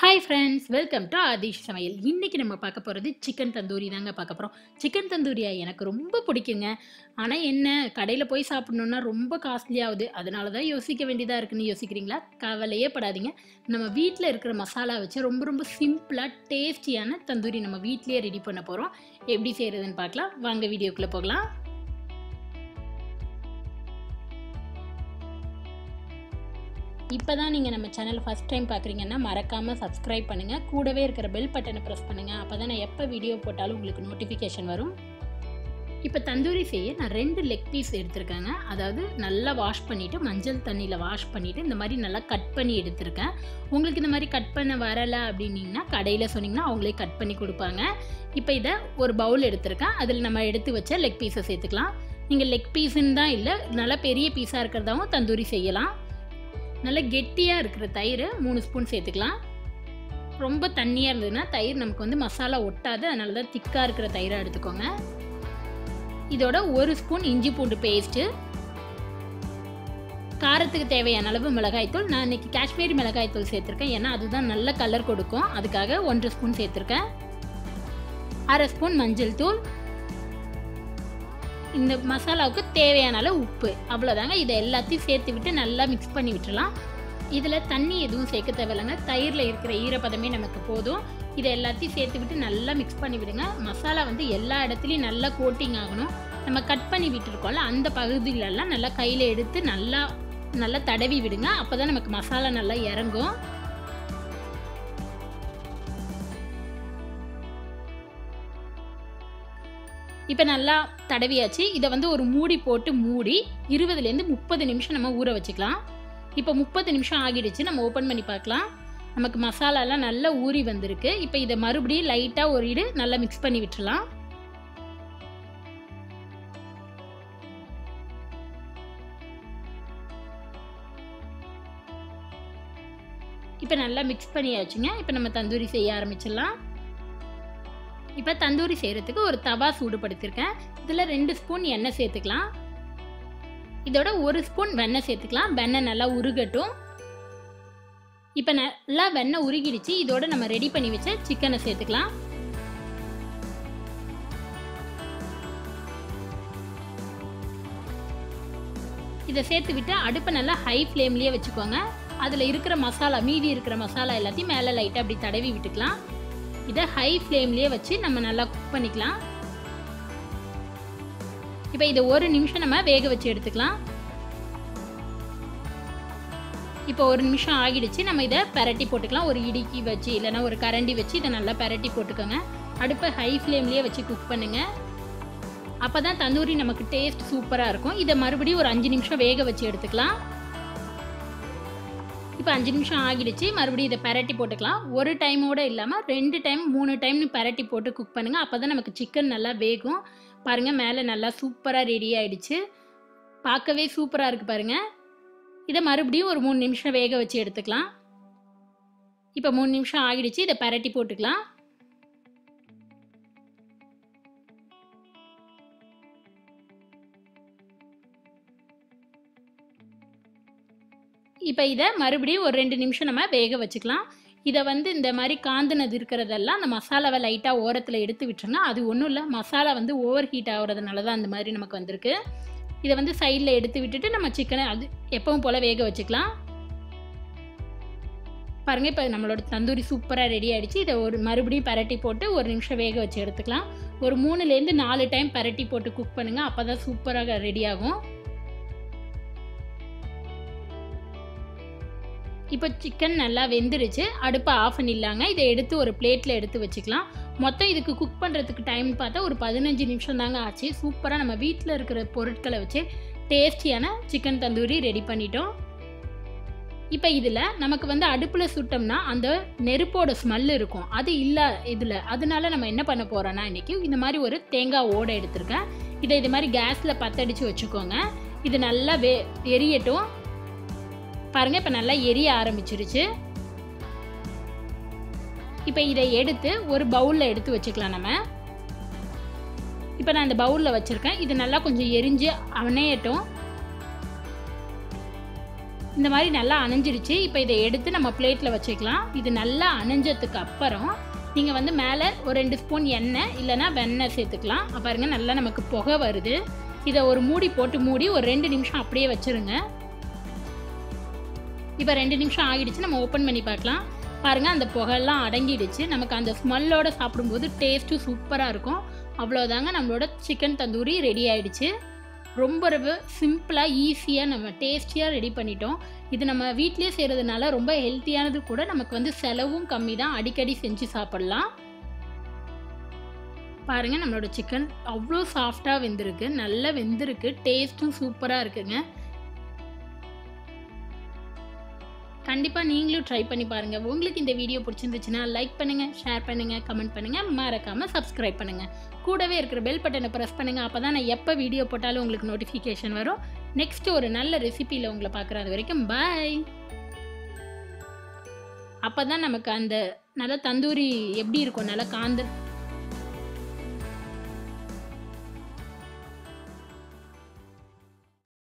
Hi friends, welcome to Aadish சமையல். இன்றைக்கி நம்ம பார்க்க போகிறது சிக்கன் தந்தூரி தாங்க பார்க்க போகிறோம். சிக்கன் தந்தூரியா எனக்கு ரொம்ப பிடிக்குங்க. ஆனால் என்ன, கடையில் போய் சாப்பிட்ணுன்னா ரொம்ப காஸ்ட்லி ஆகுது. அதனால தான் யோசிக்க வேண்டியதாக இருக்குன்னு யோசிக்கிறீங்களா? கவலையே படாதீங்க. நம்ம வீட்டில் இருக்கிற மசாலா வச்சு ரொம்ப ரொம்ப சிம்பிளாக டேஸ்டியான தந்தூரி நம்ம வீட்லேயே ரெடி பண்ண போகிறோம். எப்படி செய்கிறதுன்னு பார்க்கலாம். வாங்க வீடியோக்குள்ளே போகலாம். இப்போ தான் நீங்கள் நம்ம சேனலை ஃபஸ்ட் டைம் பார்க்குறீங்கன்னா மறக்காமல் சப்ஸ்கிரைப் பண்ணுங்கள். கூடவே இருக்கிற பெல் பட்டனை ப்ரெஸ் பண்ணுங்கள். அப்போ தான் நான் எப்போ வீடியோ போட்டாலும் உங்களுக்கு நோட்டிஃபிகேஷன் வரும். இப்போ தந்தூரி செய்ய நான் 2 லெக் பீஸ் எடுத்திருக்கேங்க. அதாவது நல்லா வாஷ் பண்ணிவிட்டு மஞ்சள் தண்ணியில் வாஷ் பண்ணிவிட்டு இந்த மாதிரி நல்லா கட் பண்ணி எடுத்திருக்கேன். உங்களுக்கு இந்த மாதிரி கட் பண்ண வரலை அப்படின்னிங்கன்னா கடையில் சொன்னிங்கன்னா அவங்களே கட் பண்ணி கொடுப்பாங்க. இப்போ இதை ஒரு பவுல் எடுத்திருக்கேன். அதில் நம்ம எடுத்து வச்ச லெக் பீஸை சேர்த்துக்கலாம். நீங்கள் லெக் பீஸுன்னு தான் இல்லை, நல்லா பெரிய பீஸாக இருக்கிறதாவும் தந்தூரி செய்யலாம். நல்லா கெட்டியாக இருக்கிற தயிர் 3 ஸ்பூன் சேர்த்துக்கலாம். ரொம்ப தண்ணியாக இருந்ததுன்னா தயிர் நமக்கு வந்து மசாலா ஒட்டாது. அதனால தான் திக்காக இருக்கிற தயிராக எடுத்துக்கோங்க. இதோட 1 ஸ்பூன் இஞ்சி பூண்டு பேஸ்ட்டு, காரத்துக்கு தேவையான அளவு மிளகாய்த்தூள். நான் இன்றைக்கி காஷ்மீரி மிளகாய்த்தூள் சேர்த்துருக்கேன், ஏன்னா அதுதான் நல்ல கலர் கொடுக்கும். அதுக்காக 1 ஸ்பூன் சேர்த்துருக்கேன். 1/2 ஸ்பூன் மஞ்சள் தூள். இந்த மசாலாவுக்கு தேவையான அளவு உப்பு, அவ்வளோதாங்க. இதை எல்லாத்தையும் சேர்த்து விட்டு நல்லா மிக்ஸ் பண்ணி விட்டுடலாம். இதில் தண்ணி எதுவும் சேர்க்க தேவையில்லைங்க. தயிரில் இருக்கிற ஈரப்பதமே நமக்கு போதும். இதை எல்லாத்தையும் சேர்த்து விட்டு நல்லா மிக்ஸ் பண்ணி விடுங்க. மசாலா வந்து எல்லா இடத்துலையும் நல்லா கோட்டிங் ஆகணும். நம்ம கட் பண்ணி விட்டுருக்கோம்ல, அந்த பகுதியிலெல்லாம் நல்லா கையில் எடுத்து நல்லா தடவி விடுங்க. அப்போ தான் நமக்கு மசாலா நல்லா இறங்கும். இப்போ நல்லா தடவியாச்சு. இதை வந்து ஒரு மூடி போட்டு மூடி 20லேருந்து 30 நிமிஷம் நம்ம ஊற வச்சுக்கலாம். இப்போ 30 நிமிஷம் ஆகிடுச்சு. நம்ம ஓப்பன் பண்ணி பார்க்கலாம். நமக்கு மசாலாலாம் நல்லா ஊறி வந்திருக்கு. இப்போ இதை மறுபடியும் லைட்டாக ஒரு இடு நல்லா மிக்ஸ் பண்ணி விட்டுறலாம். இப்போ நல்லா மிக்ஸ் பண்ணியாச்சுங்க. இப்போ நம்ம தந்தூரி செய்ய ஆரம்பிச்சிடலாம். இப்போ தந்தூரி செய்கிறதுக்கு ஒரு தவா சூடுபடுத்திருக்கேன். இதில் 2 ஸ்பூன் எண்ணெய் சேர்த்துக்கலாம். இதோட 1 ஸ்பூன் வெண்ணெய் சேர்த்துக்கலாம். வெண்ணெய் நல்லா உருகட்டும். இப்போ நல்லா வெண்ணெய் உருகிடுச்சு. இதோட நம்ம ரெடி பண்ணி வச்ச சிக்கனை சேர்த்துக்கலாம். இதை சேர்த்து விட்டு அடுப்பை நல்லா ஹை ஃப்ளேம்லேயே வச்சுக்கோங்க. அதில் இருக்கிற மசாலா, மீதி இருக்கிற மசாலா எல்லாத்தையும் மேலே லைட்டாக அப்படி தடவி விட்டுக்கலாம். இதை ஹை ஃப்ளேம்லேயே வச்சு நம்ம நல்லா குக் பண்ணிக்கலாம். இப்போ இதை 1 நிமிஷம் நம்ம வேக வச்சு எடுத்துக்கலாம். இப்போ 1 நிமிஷம் ஆகிடுச்சு. நம்ம இதை பெரட்டி போட்டுக்கலாம். ஒரு இடிக்கி வச்சு இல்லைன்னா ஒரு கரண்டி வச்சு இதை நல்லா பெரட்டி போட்டுக்கோங்க. அடுப்பை ஹை ஃப்ளேம்லேயே வச்சு குக் பண்ணுங்கள். அப்போ தான் தந்தூரி நமக்கு டேஸ்ட் சூப்பராக இருக்கும். இதை மறுபடியும் ஒரு 5 நிமிஷம் வேக வச்சு எடுத்துக்கலாம். இப்போ 5 நிமிஷம் ஆகிடுச்சு. மறுபடியும் இதை பெரட்டி போட்டுக்கலாம். ஒரு டைமோடு இல்லாமல் 2 டைம் 3 டைம்னு பெரட்டி போட்டு குக் பண்ணுங்கள். அப்போ தான் நமக்கு சிக்கன் நல்லா வேகும். பாருங்கள், மேலே நல்லா சூப்பராக ரெடி ஆகிடுச்சு. பார்க்கவே சூப்பராக இருக்குது பாருங்கள். இதை மறுபடியும் ஒரு 3 நிமிஷம் வேக வச்சு எடுத்துக்கலாம். இப்போ 3 நிமிஷம் ஆகிடுச்சு. இதை பெரட்டி போட்டுக்கலாம். இப்போ இதை மறுபடியும் ஒரு 2 நிமிஷம் நம்ம வேக வச்சுக்கலாம். இதை வந்து இந்த மாதிரி காந்துனது இருக்கிறதெல்லாம் அந்த மசாலாவை லைட்டாக ஓரத்தில் எடுத்து விட்டுருங்க. அது ஒன்றும் இல்லை, மசாலா வந்து ஓவர் ஹீட் ஆகிறதுனால தான் அந்த மாதிரி நமக்கு வந்திருக்கு. இதை வந்து சைடில் எடுத்து விட்டுட்டு நம்ம சிக்கனை அது எப்பவும் போல் வேக வச்சுக்கலாம். பாருங்கள், இப்போ நம்மளோட தந்தூரி சூப்பராக ரெடி ஆகிடுச்சு. இதை ஒரு மறுபடியும் பெரட்டி போட்டு 1 நிமிஷம் வேக வச்சு எடுத்துக்கலாம். ஒரு 3லேருந்து 4 டைம் பெரட்டி போட்டு குக் பண்ணுங்கள். அப்போ தான் சூப்பராக ரெடி ஆகும். இப்போ சிக்கன் நல்லா வெந்துருச்சு. அடுப்பை ஆஃப் பண்ணிடலாங்க. இதை எடுத்து ஒரு பிளேட்டில் எடுத்து வச்சுக்கலாம். மொத்தம் இதுக்கு குக் பண்ணுறதுக்கு டைம் பார்த்தா ஒரு 15 நிமிஷம் தாங்க ஆச்சு. சூப்பராக நம்ம வீட்டில் இருக்கிற பொருட்களை வச்சு டேஸ்டியான சிக்கன் தந்தூரி ரெடி பண்ணிட்டோம். இப்போ இதில் நமக்கு வந்து அடுப்பில் சுட்டோம்னா அந்த நெருப்போட ஸ்மெல் இருக்கும், அது இல்லை இதில். அதனால நம்ம என்ன பண்ண போகிறோன்னா இன்றைக்கி இந்த மாதிரி ஒரு தேங்காய் ஓடை எடுத்திருக்கேன். இதை இது மாதிரி கேஸில் பற்றடிச்சு வச்சுக்கோங்க. இது நல்லா எரியட்டும். பாருங்கள், இப்போ நல்லா எரிய ஆரம்பிச்சிருச்சு. இப்போ இதை எடுத்து ஒரு பவுலில் எடுத்து வச்சுக்கலாம் நம்ம. இப்போ நான் இந்த பவுலில் வச்சுருக்கேன். இது நல்லா கொஞ்சம் எரிஞ்சு அணையட்டும். இந்த மாதிரி நல்லா அணைஞ்சிருச்சு. இப்போ இதை எடுத்து நம்ம பிளேட்டில் வச்சுக்கலாம். இது நல்லா அணைஞ்சதுக்கு அப்புறம் நீங்கள் வந்து மேலே ஒரு 2 ஸ்பூன் எண்ணெய் இல்லைனா வெண்ணெய் சேர்த்துக்கலாம். பாருங்கள் நல்லா நமக்கு புகை வருது. இதை ஒரு மூடி போட்டு மூடி ஒரு 2 நிமிஷம் அப்படியே வச்சுருங்க. இப்போ 2 நிமிஷம் ஆகிடுச்சு. நம்ம ஓப்பன் பண்ணி பார்க்கலாம். பாருங்கள் அந்த புகையெல்லாம் அடங்கிடுச்சு. நமக்கு அந்த ஸ்மெல்லோடு சாப்பிடும்போது டேஸ்ட்டும் சூப்பராக இருக்கும். அவ்வளோதாங்க, நம்மளோட சிக்கன் தந்தூரி ரெடி ஆகிடுச்சு. ரொம்ப ரொம்ப சிம்பிளாக ஈஸியாக நம்ம டேஸ்டியாக ரெடி பண்ணிட்டோம். இது நம்ம வீட்டிலே செய்கிறதுனால ரொம்ப ஹெல்த்தியானது கூட. நமக்கு வந்து செலவும் கம்மி தான். அடிக்கடி செஞ்சு சாப்பிட்லாம். பாருங்கள் நம்மளோட சிக்கன் அவ்வளோ சாஃப்டாக வெந்திருக்கு, நல்லா வெந்திருக்கு. டேஸ்ட்டும் சூப்பராக இருக்குங்க. கண்டிப்பாக நீங்களும் ட்ரை பண்ணி பாருங்கள். உங்களுக்கு இந்த வீடியோ பிடிச்சிருந்துச்சுன்னா லைக் பண்ணுங்கள், ஷேர் பண்ணுங்கள், கமெண்ட் பண்ணுங்கள், மறக்காமல் சப்ஸ்கிரைப் பண்ணுங்கள். கூடவே இருக்கிற பெல் பட்டனை ப்ரெஸ் பண்ணுங்கள். அப்போ தான் நான் எப்போ வீடியோ போட்டாலும் உங்களுக்கு நோட்டிஃபிகேஷன் வரும். நெக்ஸ்ட்டு ஒரு நல்ல ரெசிபியில் உங்களை பார்க்குறது வரைக்கும் பாய். அப்போ தான் நமக்கு அந்த நல்லா தந்தூரி எப்படி இருக்கும், நல்லா காந்த